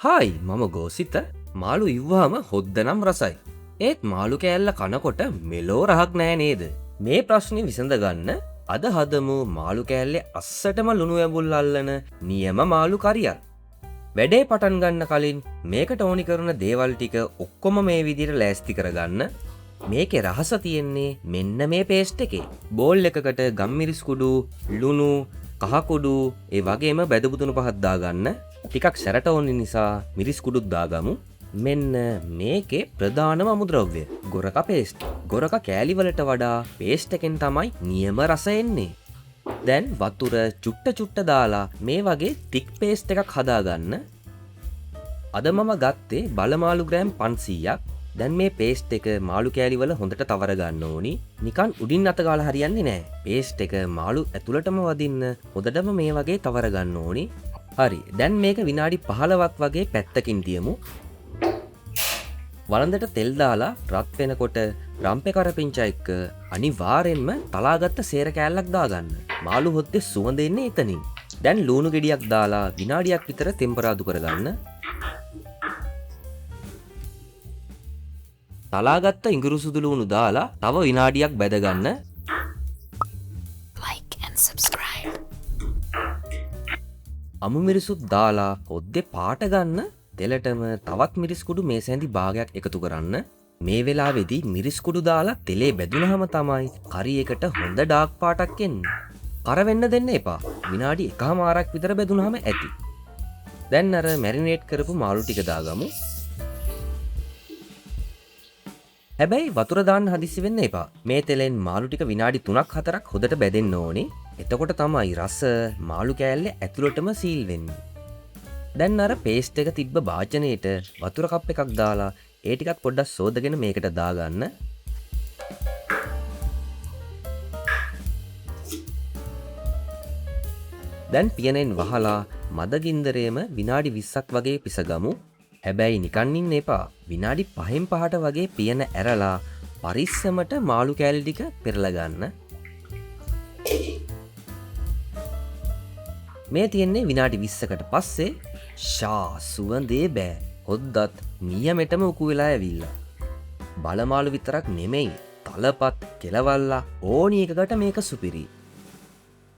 Hi මම ගෝසිත මාළු ඉව්වාම හොද්දනම් රසයි. ඒත් මාළු කෑල්ල කනකොට මෙලෝ රහක් නෑ නේද. මේ ප්‍රශ්නි විසඳගන්න අද හදමු මාළු කෑල්ලේ අස්සටම ලුණු ඇඹුල් අල්ලන නියම මාළු කරියක්. වැඩේ පටන් ගන්න කලින් මේකට ඕනි කරන දේවල් ටික ඔක්කොම මේ විදිහට ලෑස්ති කරගන්න. මේකේ රහස තියෙන්නේ මෙන්න මේ පේස්ට් එකේ. බෝල් එකකට ගම්මිරිස් කුඩු, ලුණු, කහ කුඩු, ඒ වගේම බැදපුතුණු පහක් දාගන්න. ටිකක් සැරට ඕනි නිසා මිරිස් කුඩුත් දාගමු. මෙන්න මේකේ ප්‍රධානම අමුද්‍රව්‍ය ගොරක පේස්ට්. ගොරක කෑලි වලට වඩා පේස්ට් එකෙන් තමයි නියම රස එන්නේ. දැන් වතුර චුට්ට දාලා මේ වගේ තික් පේස්ට් එකක් හදාගන්න. අද මම ගත්තේ බලමාළු ග්‍රෑම් 500ක්. දැන් මේ පේස්ට් එක මාළු කෑලි වල හොඳට තවර ගන්න ඕනි. නිකන් උඩින් අත ගාලා හරියන්නේ නැහැ. පේස්ට් එක මාළු ඇතුළටම වදින්න හොඳටම මේ වගේ තවර ගන්න ඕනි. හරි. දැන් මේක විනාඩි 15ක් වගේ පැත්තකින් තියමු. වළඳට තෙල් දාලා රත් වෙනකොට රම්පේ කරපිංචා එක්ක අනිවාර්යෙන්ම තලාගත්ත සේර කෑල්ලක් දාගන්න. මාළු හොද්දේ සුවඳ එන්නේ එතනින්. දැන් ලුණු ගෙඩියක් දාලා විනාඩියක් විතර තෙම්පරාදු කරගන්න. තලාගත්ත ඉඟුරු සුදු ලුණු දාලා තව විනාඩියක් බැදගන්න. like and subscribe. අමු මිරිසුත් දාලා හොද්දේ පාට ගන්න. තෙලටම තවත් මිරිස් කුඩු මේ සැඳි භාගයක් එකතු කරන්න. මේ වෙලාවේදී මිරිස් කුඩු දාලා තෙලේ බැදුනහම තමයි කරි එකට හොඳ ඩාර්ක් පාටක් එන්නේ. කර වෙන්න දෙන්න එපා. විනාඩි 1මාරක් විතර බැදුනහම ඇති. දැන් අර මැරිනේට් කරපු මාළු ටික දාගමු. හැබැයි වතුර දාන්න හදිස්සි වෙන්න එපා. මේ තෙලෙන් මාළු ටික විනාඩි 3-4ක් හොඳට බැදෙන්න ඕනේ. එතකොට තමයි රස මාළු කෑල්ලේ ඇතුළටම සීල් වෙන්නේ. දැන් අර පේස්ට් එක තිබ්බ භාජනයේට වතුර කප් එකක් දාලා ඒ ටිකක් පොඩ්ඩක් සෝදගෙන මේකට දාගන්න. දැන් පියනෙන් වහලා මද ගින්දරේම විනාඩි 20ක් වගේ පිසගමු. හැබැයි නිකන් ඉන්න එපා. විනාඩි 5න් 5ට වගේ පියන ඇරලා පරිස්සමට මාළු කෑලි ටික පෙරලා ගන්න. මේ තියෙන්නේ විනාඩි 20කට පස්සේ. සුවඳේ බෑ. හොද්දත් නියමෙටම උකු වෙලා ඇවිල්ලා. බලමාළු විතරක් නෙමෙයි, තලපත්, කෙලවල්ලා ඕනි එකකට මේක සුපිරි.